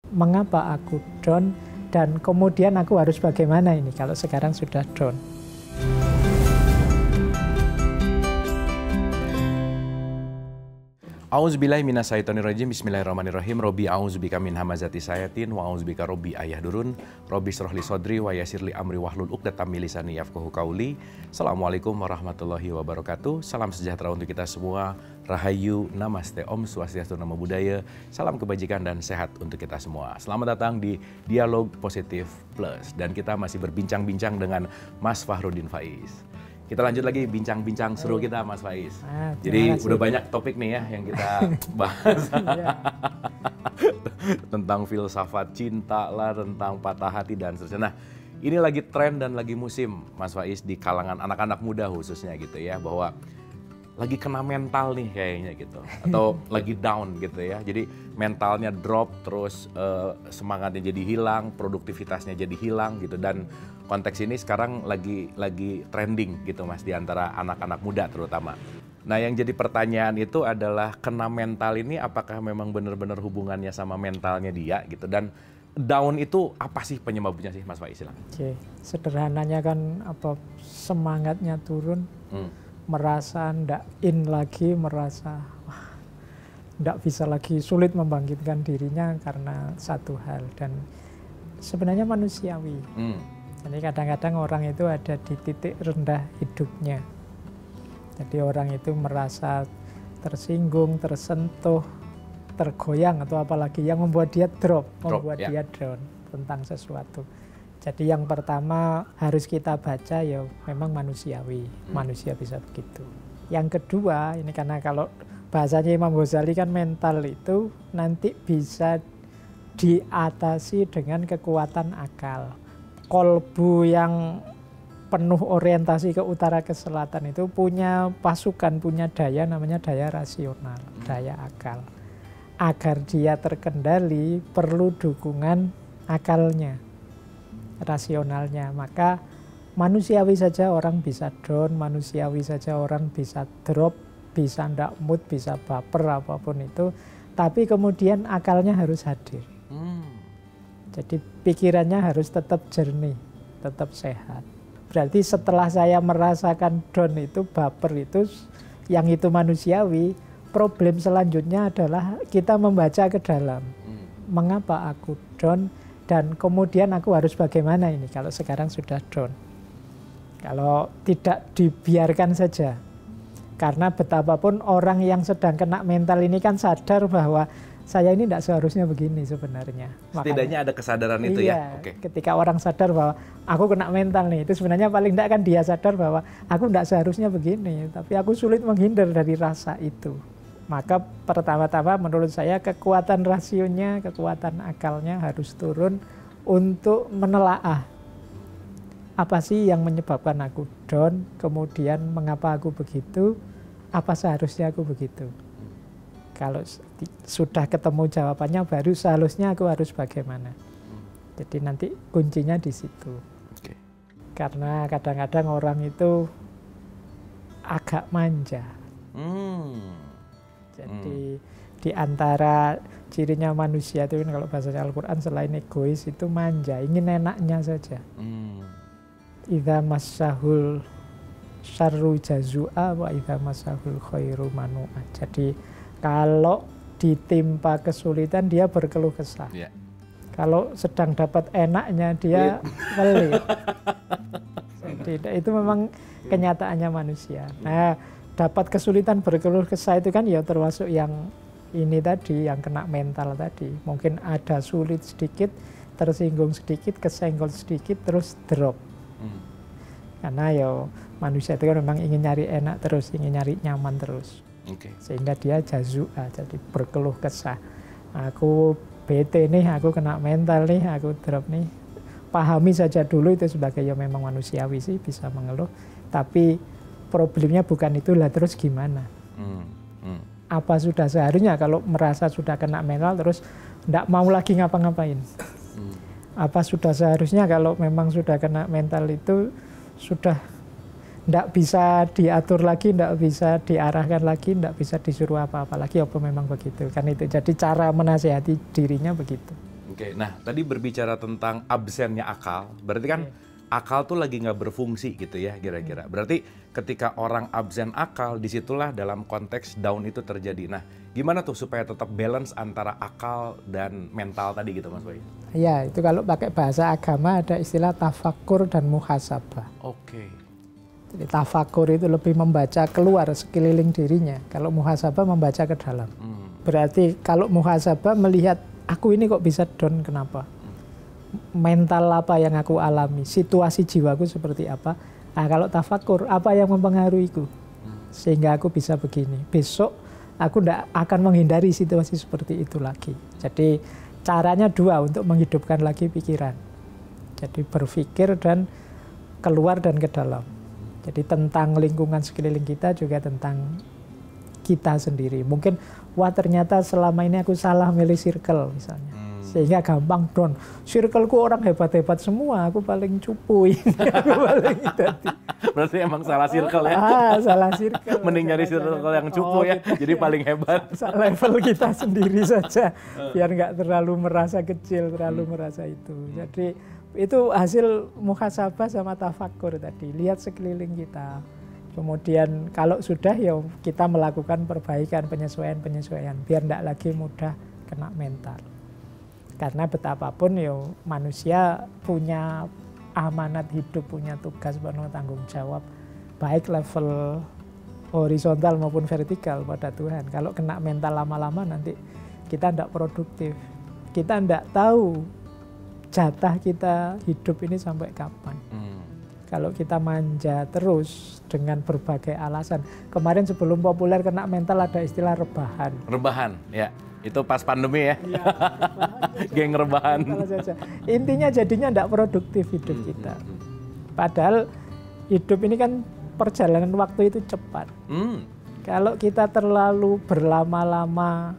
mengapa aku down, dan kemudian aku harus bagaimana ini kalau sekarang sudah down. A'udzubillahi minasyaitonirrajim. Bismillahirrahmanirrahim. Robbi a'udzubika min hamazati sayatin wa a'udzubika robbi ayahdurun. Robbi shrahli sodri wa yassirli amri wahlul 'uqdatam min lisani yafqahu qauli. Assalamualaikum warahmatullahi wabarakatuh. Salam sejahtera untuk kita semua. Rahayu, namaste, Om Swastiastu, Namo Buddhaya. Salam kebajikan dan sehat untuk kita semua. Selamat datang di Dialog Positif Plus, dan kita masih berbincang-bincang dengan Mas Fahrudin Faiz. Kita lanjut lagi bincang-bincang seru kita, Mas Faiz. Jadi udah banyak topik nih ya yang kita bahas. Tentang filsafat cinta lah, tentang patah hati dan seterusnya. Nah, ini lagi tren dan lagi musim, Mas Faiz, di kalangan anak-anak muda khususnya gitu ya, bahwa lagi kena mental nih kayaknya gitu, atau lagi down gitu ya. Jadi mentalnya drop, terus semangatnya jadi hilang, produktivitasnya jadi hilang gitu. Dan konteks ini sekarang lagi trending gitu, Mas, di antara anak-anak muda terutama. Nah, yang jadi pertanyaan itu adalah kena mental ini apakah memang benar-benar hubungannya sama mentalnya dia gitu, dan down itu apa sih penyebabnya sih, Mas Faiz? Oke, sederhananya kan semangatnya turun. Merasa ndak in lagi, merasa ndak bisa lagi, sulit membangkitkan dirinya karena satu hal, dan sebenarnya manusiawi. Jadi kadang-kadang orang itu ada di titik rendah hidupnya. Jadi orang itu merasa tersinggung, tersentuh, tergoyang, atau apalagi yang membuat dia membuat dia down tentang sesuatu. Jadi yang pertama harus kita baca ya memang manusiawi, manusia bisa begitu. Yang kedua, ini karena kalau bahasanya Imam Ghazali kan mental itu nanti bisa diatasi dengan kekuatan akal. Kolbu yang penuh orientasi ke utara ke selatan itu punya pasukan, punya daya, namanya daya rasional, daya akal. Agar dia terkendali perlu dukungan akalnya, rasionalnya. Maka manusiawi saja orang bisa down, manusiawi saja orang bisa drop, bisa ndak mood, bisa baper, apapun itu. Tapi kemudian akalnya harus hadir. Jadi pikirannya harus tetap jernih, tetap sehat. Berarti setelah saya merasakan down itu, baper itu, yang itu manusiawi, problem selanjutnya adalah kita membaca ke dalam. Mengapa aku down? Dan kemudian aku harus bagaimana ini kalau sekarang sudah down. Kalau tidak dibiarkan saja. Karena betapapun orang yang sedang kena mental ini kan sadar bahwa saya ini tidak seharusnya begini sebenarnya. Setidaknya ada kesadaran itu ya? Oke. Ketika orang sadar bahwa aku kena mental nih, itu sebenarnya paling tidak kan dia sadar bahwa aku tidak seharusnya begini. Tapi aku sulit menghindar dari rasa itu. Maka pertama-tama menurut saya kekuatan rasionya, kekuatan akalnya harus turun untuk menelaah apa sih yang menyebabkan aku down, kemudian mengapa aku begitu, apa seharusnya aku begitu. Kalau sudah ketemu jawabannya, baru seharusnya aku harus bagaimana. Jadi nanti kuncinya di situ. Karena kadang-kadang orang itu agak manja. Jadi di antara cirinya manusia itu kalau bahasa Al-Quran selain egois itu manja, ingin enaknya saja. Idza massahul syarru jazua wa idza massahul khairu manu'a. Jadi kalau ditimpa kesulitan dia berkeluh kesah. Kalau sedang dapat enaknya dia pelit. Jadi itu memang kenyataannya manusia. Nah, dapat kesulitan berkeluh kesah itu kan ya termasuk yang ini tadi, yang kena mental tadi. Mungkin ada sulit sedikit, tersinggung sedikit, kesenggol sedikit, terus drop. Karena ya manusia itu kan memang ingin nyari enak terus, ingin nyari nyaman terus. Sehingga dia jazua, jadi berkeluh kesah. Aku bete nih, aku kena mental nih, aku drop nih. Pahami saja dulu itu sebagai ya memang manusiawi sih, bisa mengeluh. Tapi problemnya bukan itulah, terus gimana? Apa sudah seharusnya kalau merasa sudah kena mental terus tidak mau lagi ngapa-ngapain? Apa sudah seharusnya kalau memang sudah kena mental itu sudah tidak bisa diatur lagi, tidak bisa diarahkan lagi, tidak bisa disuruh apa-apa lagi, apa memang begitu? Kan itu jadi cara menasihati dirinya begitu. Oke, nah tadi berbicara tentang absennya akal, berarti kan akal tuh lagi nggak berfungsi gitu ya kira-kira. Berarti ketika orang absen akal, disitulah dalam konteks down itu terjadi. Nah, gimana tuh supaya tetap balance antara akal dan mental tadi gitu Mas Faiz? Ya, itu kalau pakai bahasa agama ada istilah tafakur dan muhasabah. Oke. Jadi tafakur itu lebih membaca keluar sekeliling dirinya. Kalau muhasabah membaca ke dalam. Berarti kalau muhasabah melihat aku ini kok bisa down, kenapa? Mental apa yang aku alami? Situasi jiwaku seperti apa? Nah, kalau tafakur, apa yang mempengaruhiku? Sehingga aku bisa begini. Besok aku tidak akan menghindari situasi seperti itu lagi. Jadi caranya dua untuk menghidupkan lagi pikiran. Jadi berpikir dan keluar dan ke dalam. Jadi tentang lingkungan sekeliling kita juga tentang kita sendiri. Mungkin, wah ternyata selama ini aku salah milih circle misalnya. Sehingga gampang down. Circleku orang hebat-hebat semua, aku paling cupu ini. Aku paling Berarti emang salah circle ya? Salah circle. Mending nyari circle yang cupu ya, jadi paling hebat. Level kita sendiri saja, biar nggak terlalu merasa kecil, terlalu merasa itu. Jadi itu hasil muhasabah sama tafakur tadi. Lihat sekeliling kita. Kemudian kalau sudah ya kita melakukan perbaikan, penyesuaian, biar tidak lagi mudah kena mental. Karena betapapun ya manusia punya amanat hidup, punya tugas penuh tanggung jawab, baik level horizontal maupun vertikal pada Tuhan. Kalau kena mental lama-lama nanti kita tidak produktif. Kita tidak tahu jatah kita hidup ini sampai kapan. Kalau kita manja terus dengan berbagai alasan. Kemarin sebelum populer kena mental ada istilah rebahan. Rebahan, ya. Itu pas pandemi ya. Geng rebahan. Intinya jadinya tidak produktif hidup kita. Padahal hidup ini kan perjalanan waktu itu cepat. Kalau kita terlalu berlama-lama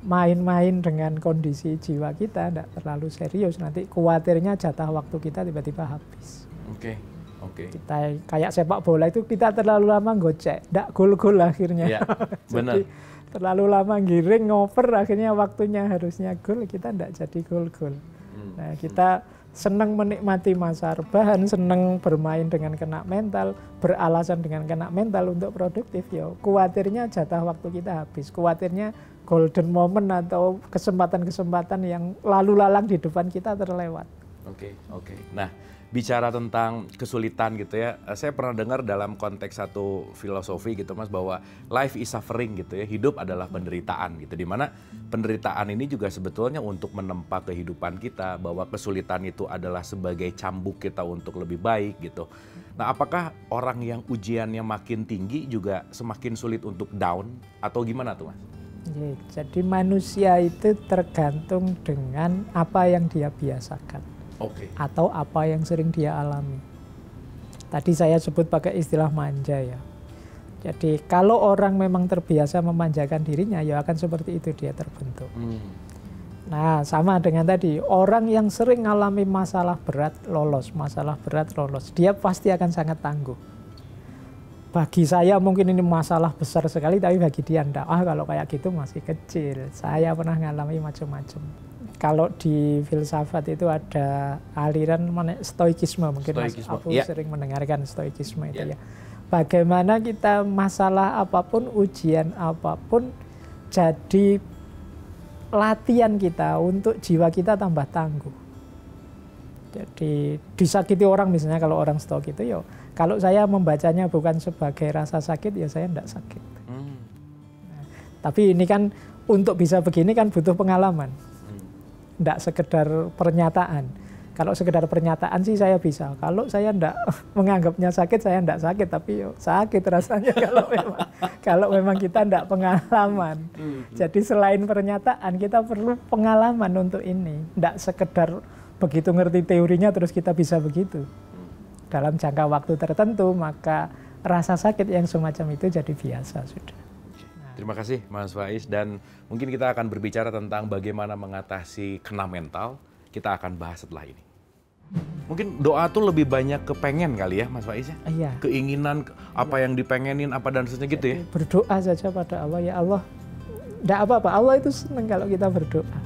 main-main dengan kondisi jiwa kita, tidak terlalu serius, nanti khawatirnya jatah waktu kita tiba-tiba habis. Oke. Kita kayak sepak bola itu kita terlalu lama gocek, tidak gol-gol akhirnya. Ya, benar. Terlalu lama giring, ngoper, akhirnya waktunya harusnya gol, kita tidak jadi gol-gol. Nah, kita senang menikmati masa rebahan, senang bermain dengan kena mental, beralasan dengan kena mental untuk produktif. Ya, khawatirnya jatah waktu kita habis, khawatirnya golden moment atau kesempatan-kesempatan yang lalu lalang di depan kita terlewat. Oke. Nah, bicara tentang kesulitan gitu ya, saya pernah dengar dalam konteks satu filosofi gitu Mas, bahwa life is suffering gitu ya, hidup adalah penderitaan gitu, dimana penderitaan ini juga sebetulnya untuk menempa kehidupan kita, bahwa kesulitan itu adalah sebagai cambuk kita untuk lebih baik gitu. Nah, apakah orang yang ujiannya makin tinggi juga semakin sulit untuk down atau gimana tuh Mas? Jadi manusia itu tergantung dengan apa yang dia biasakan. Atau apa yang sering dia alami. Tadi saya sebut pakai istilah manja ya. Jadi kalau orang memang terbiasa memanjakan dirinya, ya akan seperti itu dia terbentuk. Nah, sama dengan tadi, orang yang sering alami masalah berat lolos, dia pasti akan sangat tangguh. Bagi saya mungkin ini masalah besar sekali, tapi bagi dia enggak. Kalau kayak gitu masih kecil. Saya pernah ngalami macam-macam. Kalau di filsafat itu ada aliran stoikisme, mungkin Mas Apu sering mendengarkan stoikisme itu ya. Bagaimana kita masalah apapun, ujian apapun, jadi latihan kita untuk jiwa kita tambah tangguh. Jadi disakiti orang misalnya, kalau orang stoik itu ya, kalau saya membacanya bukan sebagai rasa sakit, ya saya enggak sakit. Nah, tapi ini kan untuk bisa begini kan butuh pengalaman. Tidak sekedar pernyataan. Kalau sekedar pernyataan sih saya bisa. Kalau saya tidak menganggapnya sakit, saya tidak sakit. Tapi sakit rasanya kalau memang kita tidak pengalaman. Jadi selain pernyataan, kita perlu pengalaman untuk ini. Tidak sekedar begitu ngerti teorinya terus kita bisa begitu. Dalam jangka waktu tertentu, maka rasa sakit yang semacam itu jadi biasa sudah. Terima kasih Mas Faiz, dan mungkin kita akan berbicara tentang bagaimana mengatasi kena mental. Kita akan bahas setelah ini. Mungkin doa tuh lebih banyak kepengen kali ya Mas Faiz ya? Iya. Keinginan, apa yang dipengenin, apa dan seterusnya gitu ya? Berdoa saja pada Allah, ya Allah, tidak apa-apa, Allah itu senang kalau kita berdoa.